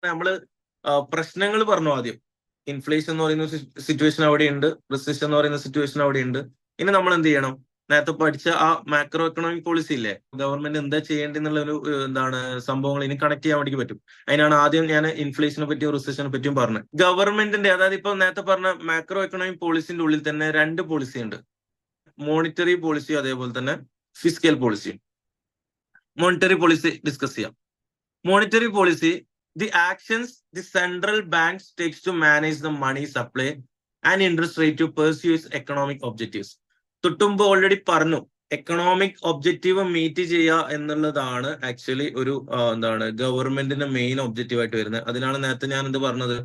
നമ്മള് പ്രശ്നങ്ങൾ പറഞ്ഞു ആദ്യം. ഇൻഫ്ലേഷൻ എന്ന് പറയുന്ന സിറ്റുവേഷൻ അവിടെയുണ്ട്, റിസഷൻ എന്ന് പറയുന്ന സിറ്റുവേഷൻ അവിടെയുണ്ട്. ഇനി നമ്മൾ എന്ത് ചെയ്യണം? നേരത്തെ പഠിച്ച ആ മാക്രോ എക്കണോമിക് പോളിസി ഇല്ലേ, ഗവൺമെന്റ് എന്താ ചെയ്യേണ്ടെന്നുള്ള ഒരു എന്താണ് സംഭവങ്ങൾ ഇനി കണക്ട് ചെയ്യാൻ വേണ്ടി പറ്റും. അതിനാണ് ആദ്യം ഞാൻ ഇൻഫ്ലേഷനെ പറ്റിയും റിസഷനെ പറ്റിയും പറഞ്ഞത്. ഗവൺമെന്റിന്റെ, അതായത് ഇപ്പൊ നേരത്തെ പറഞ്ഞ മാക്രോ എക്കണോമിക് പോളിസിന്റെ ഉള്ളിൽ തന്നെ രണ്ട് പോളിസി ഉണ്ട്. മോണിറ്ററി പോളിസി, അതേപോലെ തന്നെ fiscal policy. Monetary policy discuss ചെയ്യാം. Monetary policy, the actions the central banks takes to manage the money supply and interest rate to pursue its economic objectives. തൊട്ടുമ്പ് already പറഞ്ഞു, economic objective meet ചെയ്യുക എന്നുള്ളതാണ് actually ഒരു എന്താണ് ഗവൺമെന്റിന്റെ main objective ആയിട്ട് വരുന്നത്. അതിനാണ് നേരത്തെ ഞാൻ എന്ത് പറഞ്ഞത്,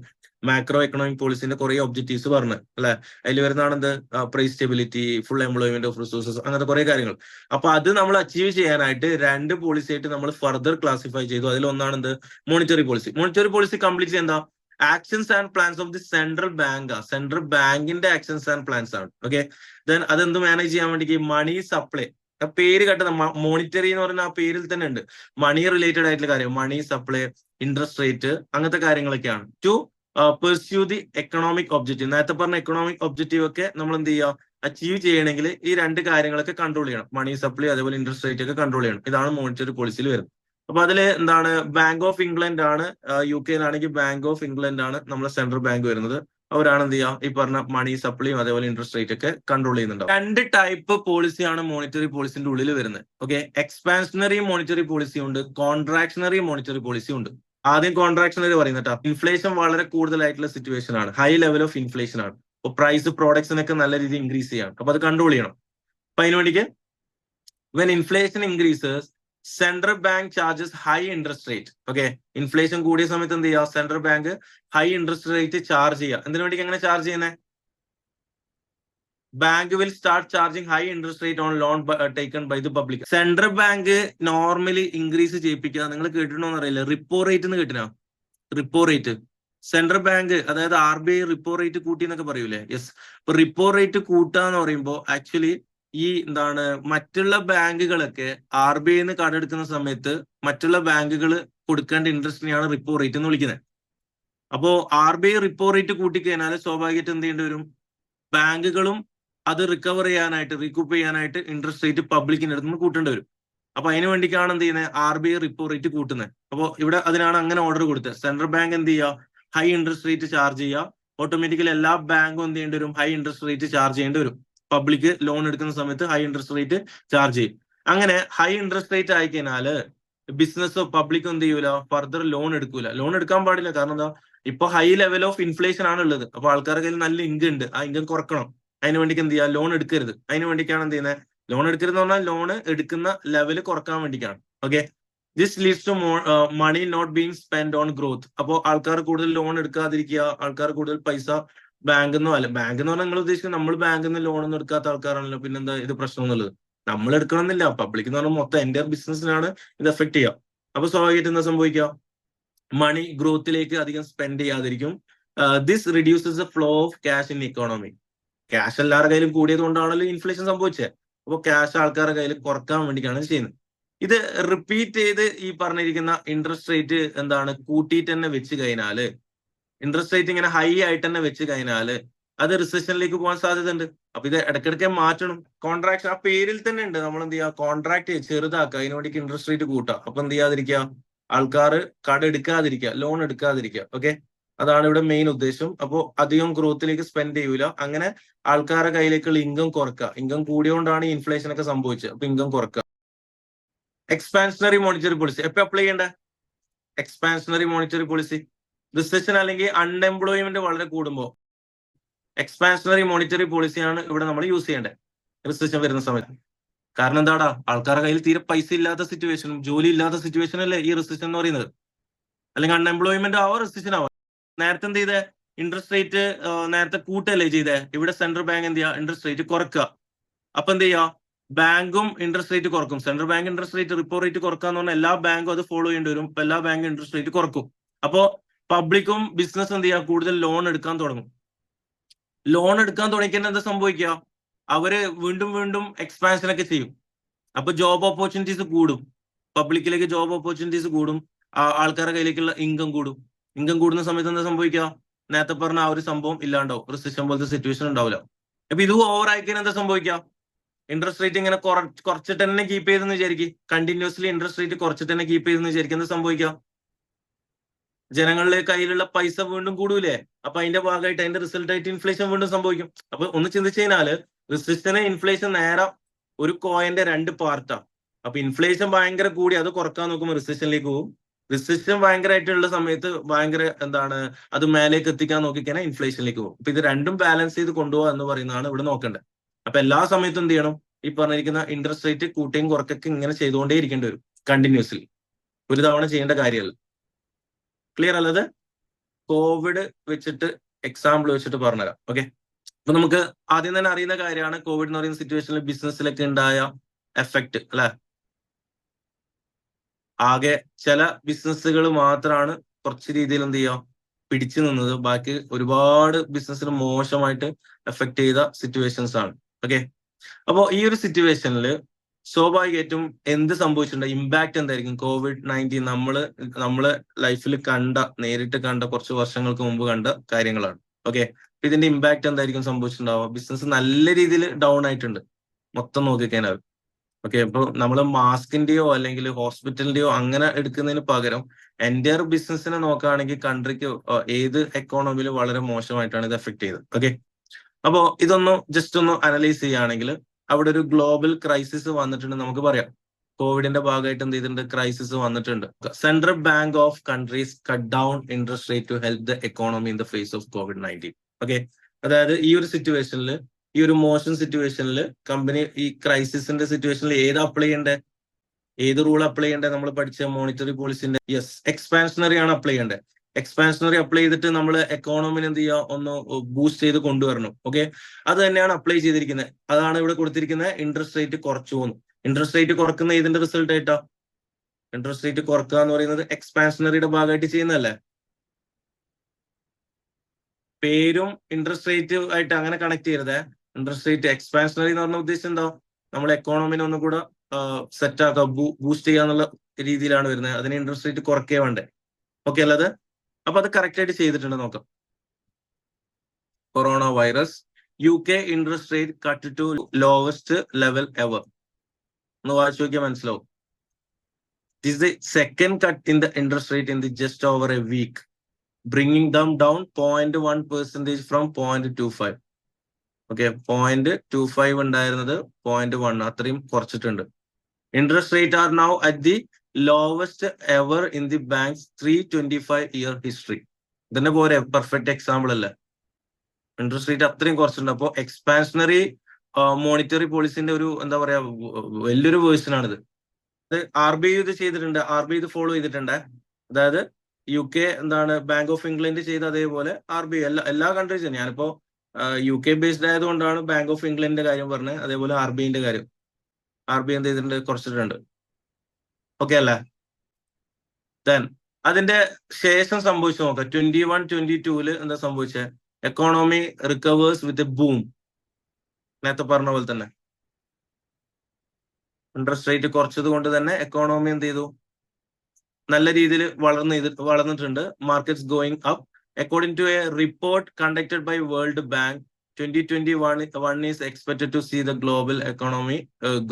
മാക്രോ എക്കണോമിക് പോളിസിന്റെ കുറെ ഒബ്ജക്റ്റീവ്സ് പറഞ്ഞു അല്ലെ. അതിൽ വരുന്നതാണ് എന്ത്, price stability, full employment of resources, അങ്ങനത്തെ കുറെ കാര്യങ്ങൾ. അപ്പൊ അത് നമ്മൾ അച്ചീവ് ചെയ്യാനായിട്ട് രണ്ട് പോളിസി ആയിട്ട് നമ്മൾ ഫർദർ ക്ലാസിഫൈ ചെയ്തു. അതിലൊന്നാണ് എന്ത്, monetary policy. Monetary policy complete എന്താ, actions and plans of the central bank. Central ബാങ്കിന്റെ ആക്ഷൻസ് ആൻഡ് പ്ലാൻസ് ആണ്. ഓക്കെ, ദെൻ അതെന്ത് മാനേജ് ചെയ്യാൻ വേണ്ടി മണി സപ്ലൈ. പേര് കേട്ടത് മോണിറ്ററി എന്ന് പറയുന്ന ആ പേരിൽ തന്നെ ഉണ്ട് മണി റിലേറ്റഡ് ആയിട്ടുള്ള കാര്യം, മണി സപ്ലൈ, ഇൻട്രസ്റ്റ് റേറ്റ്, അങ്ങനത്തെ കാര്യങ്ങളൊക്കെയാണ്. To pursue the economic objective. നേരത്തെ പറഞ്ഞ എക്കണോമിക് ഒബ്ജക്റ്റീവ് ഒക്കെ നമ്മൾ എന്ത് ചെയ്യുക, അച്ചീവ് ചെയ്യണമെങ്കിൽ ഈ രണ്ട് കാര്യങ്ങളൊക്കെ കൺട്രോൾ ചെയ്യണം. മണി സപ്ലൈ അതേപോലെ ഇൻട്രസ്റ്റ് റേറ്റ് ഒക്കെ കൺട്രോൾ ചെയ്യണം. ഇതാണ് മോണിറ്ററി പോളിസിയിൽ വരുന്നത്. അപ്പൊ അതില് എന്താണ്, ബാങ്ക് ഓഫ് ഇംഗ്ലണ്ട് ആണ്, യു കെയിലാണെങ്കിൽ ബാങ്ക് ഓഫ് ഇംഗ്ലണ്ട് ആണ് നമ്മുടെ സെൻട്രൽ ബാങ്ക് വരുന്നത്. അവരാണ് എന്ത് ചെയ്യുക, ഈ പറഞ്ഞ മണി സപ്ലൈയും അതേപോലെ ഇൻട്രസ്റ്റ് റേറ്റ് ഒക്കെ കൺട്രോൾ ചെയ്യുന്നുണ്ടാവും. രണ്ട് ടൈപ്പ് പോളിസിയാണ് മോണിറ്ററി പോളിസിന്റെ ഉള്ളിൽ വരുന്നത്. ഓക്കെ, എക്സ്പാൻഷനറി മോണിറ്ററി പോളിസി ഉണ്ട്, കോൺട്രാക്ഷണറി മോണിറ്ററി പോളിസി ഉണ്ട്. ആദ്യം കോൺട്രാക്ഷണറി പറയുന്നത് കേട്ടോ. ഇൻഫ്ലേഷൻ വളരെ കൂടുതലായിട്ടുള്ള സിറ്റുവേഷൻ ആണ്, ഹൈ ലെവൽ ഓഫ് ഇൻഫ്ലേഷൻ ആണ്. അപ്പൊ പ്രൈസ് പ്രോഡക്ട്സിനൊക്കെ നല്ല രീതിയിൽ ഇൻക്രീസ് ചെയ്യണം. അപ്പൊ അത് കൺട്രോൾ ചെയ്യണം. അപ്പൊ അതിന് വേണ്ടിക്ക് when inflation increases central bank charges high interest rate. Okay, inflation കൂടിയ സമയത്ത് എന്ത് ചെയ്യുക, central bank high interest rate charge ചെയ്യുക. എന്തിനു വേണ്ടി എങ്ങനെ ചാർജ് ചെയ്യുന്നത്, bank will start charging high interest rate on loan taken by the public. Central bank normally increase ചെയ്യിപ്പിക്കുക. നിങ്ങൾ കേട്ടിട്ടുണ്ടോ അറിയില്ല, റിപ്പോ റേറ്റ് എന്ന് കേട്ടിനാ, റിപ്പോ റേറ്റ്. സെൻട്രൽ ബാങ്ക് അതായത് RBI റിപ്പോ റേറ്റ് കൂട്ടി എന്നൊക്കെ പറയൂലേ. യെസ്, ഇപ്പൊ റിപ്പോ റേറ്റ് കൂട്ടുക എന്ന് പറയുമ്പോൾ ആക്ച്വലി ഈ എന്താണ്, മറ്റുള്ള ബാങ്കുകളൊക്കെ RBI കടമെടുക്കുന്ന സമയത്ത് മറ്റുള്ള ബാങ്കുകൾ കൊടുക്കേണ്ട ഇൻട്രസ്റ്റിനെയാണ് റിപ്പോ റേറ്റ് എന്ന് വിളിക്കുന്നത്. അപ്പോ RBI റിപ്പോ റേറ്റ് കൂട്ടിക്കഴിഞ്ഞാൽ സ്വാഭാവികമായിട്ട് എന്ത് ചെയ്യേണ്ടി വരും, ബാങ്കുകളും അത് റിക്കവർ ചെയ്യാനായിട്ട്, റീകൂപ്പ് ചെയ്യാനായിട്ട് ഇൻട്രസ്റ്റ് റേറ്റ് പബ്ലിക്കിന്റെ അടുത്ത് നിന്ന് കൂട്ടേണ്ടി വരും. അപ്പൊ അതിന് വേണ്ടിക്കാണ് എന്ത് ചെയ്യുന്നത്, RBI റിപ്പോ റേറ്റ് കൂട്ടുന്നത്. അപ്പോൾ ഇവിടെ അതിനാണ് അങ്ങനെ ഓർഡർ കൊടുത്തത്. സെൻട്രൽ ബാങ്ക് എന്ത് ചെയ്യുക, ഹൈ ഇൻട്രസ്റ്റ് റേറ്റ് ചാർജ് ചെയ്യുക. ഓട്ടോമാറ്റിക്കലി എല്ലാ ബാങ്കും എന്ത് ചെയ്യേണ്ടി വരും, ഹൈ ഇൻട്രസ്റ്റ് റേറ്റ് ചാർജ് ചെയ്യേണ്ടി വരും. പബ്ലിക് ലോൺ എടുക്കുന്ന സമയത്ത് ഹൈ ഇൻട്രസ്റ്റ് റേറ്റ് ചാർജ് ചെയ്യും. അങ്ങനെ ഹൈ ഇൻട്രസ്റ്റ് റേറ്റ് ആയി കഴിഞ്ഞാല് ബിസിനസ്സോ പബ്ലിക്കോ എന്ത് ചെയ്യൂല, ഫർദർ ലോൺ എടുക്കൂല. ലോൺ എടുക്കാൻ പാടില്ല. കാരണം എന്താ, ഇപ്പൊ ഹൈ ലെവൽ ഓഫ് ഇൻഫ്ലേഷൻ ആണ് ഉള്ളത്. അപ്പൊ ആൾക്കാരുടെ കയ്യിൽ നല്ല ഇൻകം ഉണ്ട്, ആ ഇൻകം കുറക്കണം. അതിന് വേണ്ടിക്ക് എന്ത് ചെയ്യുക, ലോൺ എടുക്കരുത്. അതിന് വേണ്ടിക്കാണ് എന്ത് ചെയ്യുന്നത്, ലോൺ എടുക്കരുത് എന്ന് പറഞ്ഞാൽ ലോൺ എടുക്കുന്ന ലെവൽ കുറക്കാൻ വേണ്ടിക്കാണ്. Okay, this leads to money not being spend on growth. അപ്പോൾ ആൾക്കാർ കൂടുതൽ ലോൺ എടുക്കാതിരിക്കുക, ആൾക്കാർ കൂടുതൽ പൈസ ബാങ്കിൽ നിന്നോ, അല്ല ബാങ്ക് എന്ന് പറഞ്ഞാൽ നിങ്ങൾ ഉദ്ദേശിക്കുന്നത് നമ്മൾ ബാങ്കിൽ നിന്ന് ലോൺ ഒന്നും എടുക്കാത്ത ആൾക്കാരാണല്ലോ. പിന്നെന്താ ഇത് പ്രശ്നം എന്നുള്ളത്, നമ്മൾ എടുക്കണമെന്നില്ല. പബ്ലിക് എന്ന് പറഞ്ഞാൽ മൊത്തം എൻ്റെ ബിസിനസ്സിനാണ് ഇത് എഫക്ട് ചെയ്യുക. അപ്പൊ സ്വാഭാവികമായിട്ട് എന്താ സംഭവിക്കുക, മണി ഗ്രോത്തിലേക്ക് അധികം സ്പെൻഡ് ചെയ്യാതിരിക്കും. This reduces the flow of cash in economy. Cash എല്ലാവരുടെ കയ്യിലും കൂടിയത് കൊണ്ടാണല്ലോ ഇൻഫ്ലേഷൻ സംഭവിച്ചത്. അപ്പോൾ ക്യാഷ് ആൾക്കാരുടെ കയ്യിൽ കുറക്കാൻ വേണ്ടിയിട്ടാണ് ചെയ്യുന്നത്. ഇത് റിപ്പീറ്റ് ചെയ്ത് ഈ പറഞ്ഞിരിക്കുന്ന ഇൻട്രസ്റ്റ് റേറ്റ് എന്താണ് കൂട്ടിയിട്ട് തന്നെ വെച്ച് കഴിഞ്ഞാല്, ഇൻട്രസ്റ്റ് റേറ്റ് ഇങ്ങനെ ഹൈ ആയിട്ട് തന്നെ വെച്ച് കഴിഞ്ഞാല് അത് റിസഷനിലേക്ക് പോകാൻ സാധ്യതയുണ്ട്. അപ്പൊ ഇത് ഇടയ്ക്കിടയ്ക്ക് മാറ്റണം. കോൺട്രാക്ട് ആ പേരിൽ തന്നെ ഉണ്ട്, നമ്മൾ എന്ത് ചെയ്യുക, കോൺട്രാക്ട് ചെറുതാക്കുക, അതിന് വേണ്ടി ഇൻട്രസ്റ്റ് റേറ്റ് കൂട്ടുക. അപ്പൊ എന്ത് ചെയ്യാതിരിക്കുക, ആൾക്കാർ കട എടുക്കാതിരിക്കുക, ലോൺ എടുക്കാതിരിക്കുക. ഓക്കെ, അതാണ് ഇവിടെ മെയിൻ ഉദ്ദേശം. അപ്പോൾ അധികം ഗ്രോത്തിലേക്ക് സ്പെൻഡ് ചെയ്യൂല. അങ്ങനെ ആൾക്കാരുടെ കയ്യിലേക്കുള്ള ഇൻകം കുറക്കുക. ഇൻകം കൂടിയോണ്ടാണ് ഈ ഇൻഫ്ലേഷൻ ഒക്കെ സംഭവിച്ചത്. അപ്പൊ ഇൻകം കുറക്കുക. എക്സ്പാൻഷനറി മോണിറ്ററി പോളിസി എപ്പോ അപ്ലൈ ചെയ്യേണ്ട, എക്സ്പാൻഷനറി മോണിറ്ററി പോളിസി റിസഷൻ അല്ലെങ്കിൽ അൺഎംപ്ലോയ്മെന്റ് വളരെ കൂടുമ്പോൾ എക്സ്പാൻഷനറി മോണിറ്ററി പോളിസിയാണ് ഇവിടെ നമ്മൾ യൂസ് ചെയ്യേണ്ടത് റിസഷൻ വരുന്ന സമയത്ത്. കാരണം എന്താടാ, ആൾക്കാരുടെ കയ്യിൽ തീരെ പൈസ ഇല്ലാത്ത സിറ്റുവേഷനും ജോലി ഇല്ലാത്ത സിറ്റുവേഷൻ അല്ലേ ഈ റിസഷൻ എന്ന് പറയുന്നത്. അല്ലെങ്കിൽ അൺഎംപ്ലോയ്മെന്റ് ആവോ റിസഷൻ ആവാം. നേരത്തെ എന്ത് ചെയ്തേ, ഇൻട്രസ്റ്റ് റേറ്റ് നേരത്തെ കൂട്ടല്ലേ ചെയ്തേ. ഇവിടെ സെൻട്രൽ ബാങ്ക് എന്ത് ചെയ്യുക, ഇൻട്രസ്റ്റ് റേറ്റ് കുറക്കുക. അപ്പൊ എന്ത് ചെയ്യുക, ബാങ്കും ഇൻട്രസ്റ്റ് റേറ്റ് കുറക്കും. Central bank interest rate repo rate കുറക്കാന്ന് പറഞ്ഞാൽ എല്ലാ ബാങ്കും അത് ഫോളോ ചെയ്യേണ്ടി വരും. എല്ലാ ബാങ്കും ഇൻട്രസ്റ്റ് റേറ്റ് കുറക്കും. അപ്പോ പബ്ലിക്കും ബിസിനസ് എന്ത് ചെയ്യുക, കൂടുതൽ ലോൺ എടുക്കാൻ തുടങ്ങും. ലോൺ എടുക്കാൻ തുടങ്ങിയാൽ എന്താ സംഭവിക്കുക, അവര് വീണ്ടും വീണ്ടും എക്സ്പാൻഷൻ ഒക്കെ ചെയ്യും. അപ്പൊ ജോബ് ഓപ്പർച്യൂണിറ്റീസ് കൂടും, പബ്ലിക്കിലേക്ക് ജോബ് ഓപ്പർച്യൂണിറ്റീസ് കൂടും, ആൾക്കാരുടെ കയ്യിലേക്കുള്ള ഇൻകം കൂടും. ഇൻകം കൂടുന്ന സമയത്ത് എന്താ സംഭവിക്കുക? നേരത്തെ പറഞ്ഞ ആ ഒരു സംഭവം ഇല്ലാണ്ടാവും, റിസഷൻ പോലത്തെ സിറ്റുവേഷൻ ഉണ്ടാവില്ല. അപ്പൊ ഇത് ഓവർ ആയിക്കഴിഞ്ഞാൽ എന്താ സംഭവിക്കുക? ഇൻട്രസ്റ്റ് റേറ്റ് ഇങ്ങനെ കുറച്ചിട്ട് തന്നെ കീപ്പ് ചെയ്തെന്ന് വിചാരിക്കും, കണ്ടിന്യൂസ്ലി ഇൻട്രസ്റ്റ് റേറ്റ് കുറച്ചിട്ട് തന്നെ കീപ്പ് ചെയ്തെന്ന് വിചാരിക്കും, എന്താ സംഭവിക്കുക? ജനങ്ങളുടെ കയ്യിലുള്ള പൈസ വീണ്ടും കൂടൂലേ? അപ്പൊ അതിന്റെ ഭാഗമായിട്ട് അതിന്റെ റിസൾട്ട് ആയിട്ട് ഇൻഫ്ലേഷൻ വീണ്ടും സംഭവിക്കും. അപ്പൊ ഒന്ന് ചിന്തിച്ചു കഴിഞ്ഞാല് റിസിസ്റ്റന് ഇൻഫ്ലേഷൻ നേരെ ഒരു കോയിന്റെ രണ്ട് പാർട്ടാണ്. അപ്പൊ ഇൻഫ്ലേഷൻ ഭയങ്കര കൂടി അത് കുറക്കാൻ നോക്കുമ്പോൾ റിസിഷനിലേക്ക് പോകും. റിസിഷൻ ഭയങ്കരമായിട്ടുള്ള സമയത്ത് ഭയങ്കര എന്താണ് അത് മേലേക്ക് എത്തിക്കാൻ നോക്കിക്കഴിഞ്ഞാൽ ഇൻഫ്ലേഷനിലേക്ക് പോകും. അപ്പൊ ഇത് രണ്ടും ബാലൻസ് ചെയ്ത് കൊണ്ടുപോകുക എന്ന് പറയുന്നതാണ് ഇവിടെ നോക്കേണ്ടത്. അപ്പൊ എല്ലാ സമയത്തും എന്ത് ചെയ്യണം? ഈ പറഞ്ഞിരിക്കുന്ന ഇൻട്രസ്റ്റ് റേറ്റ് കൂട്ടുകയും കുറക്കൊക്കെ ഇങ്ങനെ ചെയ്തുകൊണ്ടേ ഇരിക്കേണ്ടി വരും കണ്ടിന്യൂസ്ലി. ഒരു തവണ ചെയ്യേണ്ട കാര്യമല്ല. ക്ലിയർ അല്ലത്? കോവിഡ് വെച്ചിട്ട് എക്സാമ്പിൾ വെച്ചിട്ട് പറഞ്ഞുതരാം. ഓക്കെ, അപ്പൊ നമുക്ക് ആദ്യം തന്നെ അറിയുന്ന കാര്യമാണ് കോവിഡ് എന്ന് പറയുന്ന സിറ്റുവേഷനിൽ ബിസിനസ്സിലൊക്കെ ഉണ്ടായ എഫക്റ്റ് അല്ലെ. ആകെ ചില ബിസിനസ്സുകൾ മാത്രമാണ് കുറച്ച് രീതിയിൽ എന്ത് ചെയ്യുക പിടിച്ചു നിന്നത്. ബാക്കി ഒരുപാട് ബിസിനസ്സിന് മോശമായിട്ട് എഫക്ട് ചെയ്ത സിറ്റുവേഷൻസ് ആണ്. ഓക്കെ, അപ്പോ ഈ ഒരു സിറ്റുവേഷനിൽ സ്വാഭാവികമായിട്ടും എന്ത് സംഭവിച്ചിട്ടുണ്ട്? ഇമ്പാക്ട് എന്തായിരിക്കും? COVID-19 നമ്മള് ലൈഫിൽ നേരിട്ട് കണ്ട കുറച്ച് വർഷങ്ങൾക്ക് മുമ്പ് കണ്ട കാര്യങ്ങളാണ്. ഓക്കെ, ഇതിന്റെ ഇമ്പാക്ട് എന്തായിരിക്കും സംഭവിച്ചിട്ടുണ്ടാവുക? ബിസിനസ് നല്ല രീതിയിൽ ഡൗൺ ആയിട്ടുണ്ട് മൊത്തം നോക്കിക്കഴിഞ്ഞാൽ. ഓക്കെ, ഇപ്പൊ നമ്മൾ മാസ്കിന്റെയോ അല്ലെങ്കിൽ ഹോസ്പിറ്റലിന്റെയോ അങ്ങനെ എടുക്കുന്നതിന് പകരം എൻറ്റയർ ബിസിനസിനെ നോക്കുകയാണെങ്കിൽ കൺട്രിക്ക് ഏത് എക്കോണമിയിൽ വളരെ മോശമായിട്ടാണ് ഇത് എഫക്ട് ചെയ്തത്. ഓക്കെ, അപ്പോ ഇതൊന്ന് ജസ്റ്റ് ഒന്ന് അനലൈസ് ചെയ്യുകയാണെങ്കിൽ അവിടെ ഒരു ഗ്ലോബൽ ക്രൈസിസ് വന്നിട്ടുണ്ട് നമുക്ക് പറയാം. കോവിഡിന്റെ ഭാഗമായിട്ട് എന്ത് ചെയ്തിട്ടുണ്ട്? ക്രൈസിസ് വന്നിട്ടുണ്ട്. Central bank of countries cut down interest rate to help the economy in the face of COVID-19. Okay, അതായത് ഈ ഒരു സിറ്റുവേഷനിൽ, ഈ ഒരു മോശം സിറ്റുവേഷനിൽ കമ്പനി ഈ ക്രൈസിസിന്റെ സിറ്റുവേഷനിൽ ഏത് അപ്ലൈ ചെയ്യേണ്ടത്? ഏത് റൂൾ അപ്ലൈ ചെയ്യേണ്ടത്? നമ്മൾ പഠിച്ച മോണിറ്ററി പോളിസിന്റെ എക്സ്പാൻഷനറി ആണ് അപ്ലൈ ചെയ്യേണ്ടത്. എക്സ്പാൻഷനറി അപ്ലൈ ചെയ്തിട്ട് നമ്മൾ എക്കോണമിനെ എന്ത് ചെയ്യുക? ഒന്ന് ബൂസ്റ്റ് ചെയ്ത് കൊണ്ടുവരണം. ഓക്കെ, അത് തന്നെയാണ് അപ്ലൈ ചെയ്തിരിക്കുന്നത്. അതാണ് ഇവിടെ കൊടുത്തിരിക്കുന്നത്. ഇൻട്രസ്റ്റ് റേറ്റ് കുറച്ചു പോകുന്നു. ഇൻട്രസ്റ്റ് റേറ്റ് കുറക്കുന്ന ഇതിന്റെ റിസൾട്ട് ആയിട്ടാ. ഇൻട്രസ്റ്റ് റേറ്റ് കുറക്കുക എന്ന് പറയുന്നത് എക്സ്പാൻഷനറിയുടെ ഭാഗമായിട്ട് ചെയ്യുന്നതല്ലേ. പേരും ഇൻട്രസ്റ്റ് റേറ്റ് ആയിട്ട് അങ്ങനെ കണക്ട് ചെയ്യരുതേ. ഇൻട്രസ്റ്റ് റേറ്റ് എക്സ്പാൻഷനറി എന്ന് പറഞ്ഞ ഉദ്ദേശം എന്താ? നമ്മൾ എക്കോണമിനെ ഒന്നും കൂടെ സെറ്റ് ആക്കുക, ബൂസ്റ്റ് ചെയ്യാന്നുള്ള രീതിയിലാണ് വരുന്നത്. അതിന് ഇൻട്രസ്റ്റ് റേറ്റ് കുറയ്ക്കേ വേണ്ടേ. ഓക്കെ അല്ലത്? അപ്പൊ അത് കറക്റ്റ് ആയിട്ട് ചെയ്തിട്ടുണ്ട്. നോക്കാം. Corona virus UK interest rate cut to lowest level ever. ഒന്ന് വായിച്ചു നോക്കിയാൽ മനസ്സിലാവും. This is the second cut in the interest rate in the just over a week, bringing them down 0.1% from 0.25. Okay, 0.25 ഉണ്ടായിരുന്നത് 0.1, അത്രയും കുറച്ചിട്ടുണ്ട്. Interest rate are now at the lowest ever in the banks 325-year history. ഇതിന്റെ പോലെ perfect example അല്ലേ. Interest rate അത്രയും കുറച്ചിട്ടുണ്ട്. അപ്പോൾ expansionary monetary പോളിസിന്റെ ഒരു എന്താ പറയാ വലിയൊരു വേർഷൻ ആണിത്. RBI ഇത് ചെയ്തിട്ടുണ്ട്. RBI ഇത് ഫോളോ ചെയ്തിട്ടുണ്ട്. അതായത് UK എന്താണ് ബാങ്ക് ഓഫ് ഇംഗ്ലണ്ട് ചെയ്ത അതേപോലെ RBI എല്ലാ കൺട്രീസും. ഞാനിപ്പോ UK ബേസ്ഡ് ആയതുകൊണ്ടാണ് ബാങ്ക് ഓഫ് ഇംഗ്ലണ്ടിന്റെ കാര്യം പറഞ്ഞത്. അതേപോലെ RBIന്റെ കാര്യം RBI എന്ത് ചെയ്തിട്ടുണ്ട്? കുറച്ചിട്ടുണ്ട്. ഓക്കെ അല്ലേ? ദെൻ അതിന്റെ ശേഷം സംഭവിച്ചു നോക്കാം. 21-22 എന്താ സംഭവിച്ചത്? Economy recovers with a boom. നേരത്തെ പറഞ്ഞ പോലെ തന്നെ ഇൻട്രസ്റ്റ് റേറ്റ് കുറച്ചത് കൊണ്ട് തന്നെ എക്കോണമി എന്ത് ചെയ്തു? നല്ല രീതിയിൽ വളർന്നിട്ടുണ്ട്. Markets going up. According to a report conducted by World Bank, 2021 is expected to see the global economy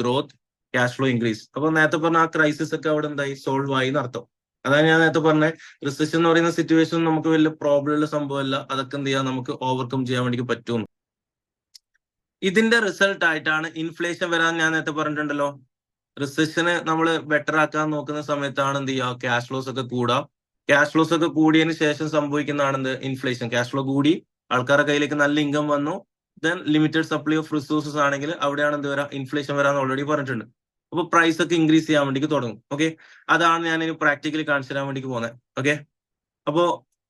growth, cash flow increase. അപ്പൊ നേരത്തെ പറഞ്ഞ ആ ക്രൈസിസ് ഒക്കെ അവിടെ എന്തായി? സോൾവ് ആയി എന്നർത്ഥം. അതാണ് ഞാൻ നേരത്തെ പറഞ്ഞത്. റിസഷൻ എന്ന് പറയുന്ന സിറ്റുവേഷൻ നമുക്ക് വലിയ പ്രോബ്ലം ഉള്ള സംഭവമല്ല. അതൊക്കെ എന്ത് ചെയ്യാൻ നമുക്ക് ഓവർകം ചെയ്യാൻ വേണ്ടി പറ്റും. ഇതിന്റെ റിസൾട്ട് ആയിട്ടാണ് ഇൻഫ്ലേഷൻ വരാൻ ഞാൻ നേരത്തെ പറഞ്ഞിട്ടുണ്ടല്ലോ. റിസഷന് നമ്മൾ ബെറ്റർ ആക്കാൻ നോക്കുന്ന സമയത്താണ് എന്ത് ചെയ്യുക? ക്യാഷ് ഫ്ലോസ് ഒക്കെ കൂടാം. ക്യാഷ് ഫ്ലോസ് ഒക്കെ കൂടിയതിന് ശേഷം സംഭവിക്കുന്നതാണ് എന്ത്? ഇൻഫ്ലേഷൻ. ക്യാഷ് ഫ്ലോ കൂടി, ആൾക്കാരുടെ കയ്യിലേക്ക് നല്ല ഇൻകം വന്നു. Then limited supply of resources ആണെങ്കിൽ അവിടെയാണ് എന്ത് വരാം? ഇൻഫ്ലേഷൻ വരാന്ന് ഓൾറെഡി പറഞ്ഞിട്ടുണ്ട്. അപ്പൊ പ്രൈസ് ഒക്കെ ഇൻക്രീസ് ചെയ്യാൻ വേണ്ടി തുടങ്ങും. ഓക്കെ, അതാണ് ഞാൻ ഇനി പ്രാക്ടിക്കലി കാണിച്ചു തരാൻ വേണ്ടി പോകുന്നത്. ഓക്കെ, അപ്പോ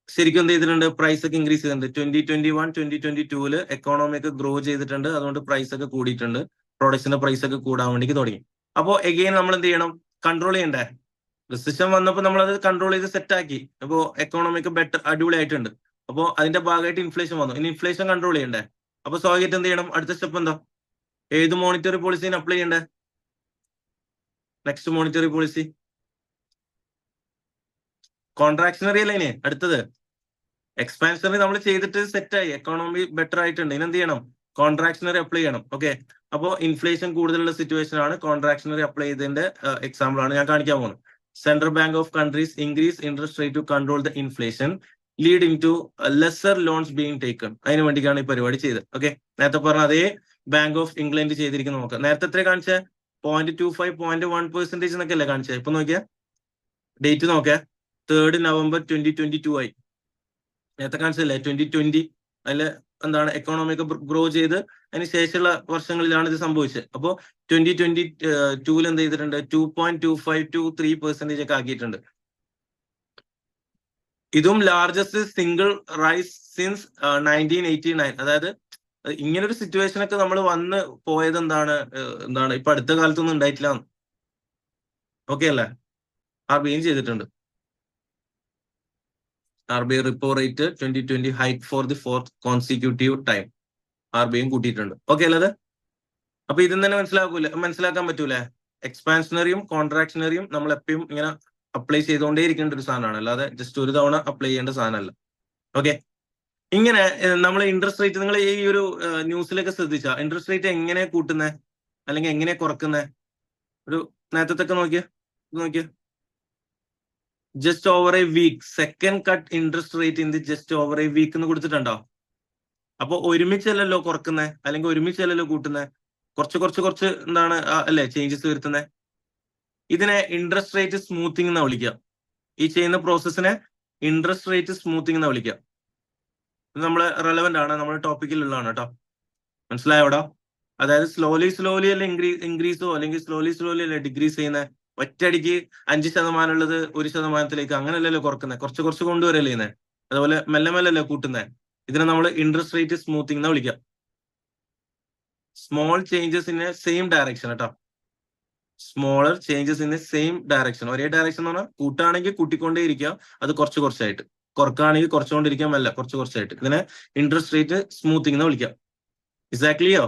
ശരിക്കും എന്ത് ചെയ്തിട്ടുണ്ട്? പ്രൈസ് ഒക്കെ ഇൻക്രീസ് ചെയ്തിട്ടുണ്ട്. 2021-2022 എക്കോണമി ഒക്കെ ഗ്രോ ചെയ്തിട്ടുണ്ട്. അതുകൊണ്ട് പ്രൈസ് ഒക്കെ കൂടിയിട്ടുണ്ട്. പ്രൊഡക്ട്സിന്റെ പ്രൈസ് ഒക്കെ കൂടാൻ വേണ്ടി തുടങ്ങി. അപ്പോ എഗെയിൻ നമ്മൾ എന്ത് ചെയ്യണം? കൺട്രോൾ ചെയ്യണ്ടേ? റിസഷൻ വന്നപ്പോൾ നമ്മൾ അത് കൺട്രോൾ ചെയ്ത് സെറ്റ് ആക്കി. അപ്പോ എക്കോണമിക്ക് ബെറ്റർ അടിപൊളിയായിട്ടുണ്ട്. അപ്പോൾ അതിന്റെ ഭാഗമായിട്ട് ഇൻഫ്ലേഷൻ വന്നു. ഇനി ഇൻഫ്ലേഷൻ കൺട്രോൾ ചെയ്യണ്ടേ? അപ്പൊ സ്വാഭാവികമായിട്ട് എന്ത് ചെയ്യണം? അടുത്ത സ്റ്റെപ്പ് എന്താ? ഏത് മോണിറ്ററി പോളിസിന് അപ്ലൈ ചെയ്യണ്ടേ? നെക്സ്റ്റ് മോണിറ്ററി പോളിസി കോൺട്രാക്ഷണറി അല്ലേ ഇനി അടുത്തത്? എക്സ്പാൻഷണറി നമ്മൾ ചെയ്തിട്ട് സെറ്റായി, എക്കോണമി ബെറ്റർ ആയിട്ടുണ്ട്. ഇനി എന്ത് ചെയ്യണം? കോൺട്രാക്ഷണറി അപ്ലൈ ചെയ്യണം. ഓക്കെ, അപ്പോൾ ഇൻഫ്ലേഷൻ കൂടുതലുള്ള സിറ്റുവേഷൻ ആണ്, കോൺട്രാക്ഷണറി അപ്ലൈ ചെയ്തതിന്റെ എക്സാമ്പിൾ ആണ് ഞാൻ കാണിക്കാൻ പോകുന്നത്. Central bank of countries increase interest rate to control the inflation leading to lesser loans being taken. അതിന് വേണ്ടിയിട്ടാണ് ഈ പരിപാടി ചെയ്തത്. ഓക്കെ, നേരത്തെ പറഞ്ഞ അതേ ബാങ്ക് ഓഫ് ഇംഗ്ലണ്ട് ചെയ്തിരിക്കുന്നത് നോക്കാം. നേരത്തെ എത്ര കാണിച്ച 0.25 0.1% എന്നൊക്കെ അല്ലേ കാണിച്ചത്? ഇപ്പൊ നോക്കിയാ ഡേറ്റ് നോക്കിയാ 3 November 2022 ആയി. നേരത്തെ കാണിച്ചല്ലേ 2020. അതിൽ എന്താണ് എക്കോണമി ഒക്കെ ഗ്രോ ചെയ്ത് അതിന് ശേഷമുള്ള വർഷങ്ങളിലാണ് ഇത് സംഭവിച്ചത്. അപ്പോൾ 2022 എന്ത് ചെയ്തിട്ടുണ്ട്? 2.25 to 3% ഒക്കെ ആക്കിയിട്ടുണ്ട്. ഇതും ലാർജസ്റ്റ് സിംഗിൾ റൈസ് സിൻസ് 1989. അതായത് ഇങ്ങനൊരു സിറ്റുവേഷൻ ഒക്കെ നമ്മൾ വന്ന് പോയത് എന്താണ് ഇപ്പൊ അടുത്ത കാലത്തൊന്നും ഉണ്ടായിട്ടില്ല. ഓക്കെ അല്ലേ? RBI ചെയ്തിട്ടുണ്ട്. RBI repo rate 2020 hike for the 4th consecutive time. RBI കൂട്ടിയിട്ടുണ്ട്. ഓക്കെ അല്ലത്? അപ്പൊ ഇതും തന്നെ മനസ്സിലാക്കാൻ പറ്റൂലേ? എക്സ്പാൻഷനറിയും കോൺട്രാക്ഷണറിയും നമ്മൾ എപ്പോഴും ഇങ്ങനെ അപ്ലൈ ചെയ്തുകൊണ്ടേ ഇരിക്കേണ്ട ഒരു സാധനമാണ്, അല്ലാതെ ജസ്റ്റ് ഒരു തവണ അപ്ലൈ ചെയ്യേണ്ട സാധനമല്ല. ഓക്കെ, ഇങ്ങനെ നമ്മൾ ഇൻട്രസ്റ്റ് റേറ്റ്, നിങ്ങൾ ഈ ഒരു ന്യൂസിലൊക്കെ ശ്രദ്ധിച്ചാ ഇൻട്രസ്റ്റ് റേറ്റ് എങ്ങനെ കൂട്ടുന്നത് അല്ലെങ്കിൽ എങ്ങനെ കുറക്കുന്നത്? ഒരു നേരത്തെ നോക്കിയ just over a week second cut interest rate in the just over a week എന്ന് കൊടുത്തിട്ടുണ്ടോ? അപ്പൊ ഒരുമിച്ചല്ലല്ലോ കുറക്കുന്നത്, അല്ലെങ്കിൽ ഒരുമിച്ചല്ലല്ലോ കൂട്ടുന്നത്, കുറച്ച് എന്താണ് അല്ലെ ചേഞ്ചസ് വരുത്തുന്നത്. ഇതിനെ ഇൻട്രസ്റ്റ് റേറ്റ് സ്മൂത്തിങ് എന്നാ വിളിക്കുക. ഈ ചെയ്യുന്ന പ്രോസസ്സിനെ ഇൻട്രസ്റ്റ് റേറ്റ് സ്മൂത്തിങ് എന്നാ വിളിക്കുക. ഇത് നമ്മള് റെലവെന്റ് ആണ്, നമ്മുടെ ടോപ്പിക്കിലുള്ളതാണ് കേട്ടോ. മനസ്സിലായോടാ? അതായത് സ്ലോലി അല്ലെ ഇൻക്രീസോ അല്ലെങ്കിൽ സ്ലോലി അല്ലെ ഡിക്രീസ് ചെയ്യുന്നത്. ഒറ്റയടിക്ക് 5% ഉള്ളത് 1% അങ്ങനെയല്ലല്ലോ കുറക്കുന്നത്, കുറച്ച് കൊണ്ടുവരല്ലേ ചെയ്യുന്നത്. അതുപോലെ മെല്ലെ അല്ലേ കൂട്ടുന്നത്. ഇതിനെ നമ്മൾ ഇൻട്രസ്റ്റ് റേറ്റ് സ്മൂത്തിങ് എന്ന് വിളിക്കാം. Small changes in a same direction കേട്ടോ. Smaller changes in a same direction. ഒരേ ഡയറക്ഷൻ എന്ന് പറഞ്ഞാൽ കൂട്ടാണെങ്കിൽ കൂട്ടിക്കൊണ്ടേ ഇരിക്കുക, അത് കുറച്ചായിട്ട്. കുറക്കാണെങ്കിൽ കുറച്ചുകൊണ്ടിരിക്കാൻ, കുറച്ചായിട്ട്. ഇതിനെ ഇൻട്രസ്റ്റ് റേറ്റ് സ്മൂത്തിങ് എന്ന് വിളിക്കാം. Is that clear?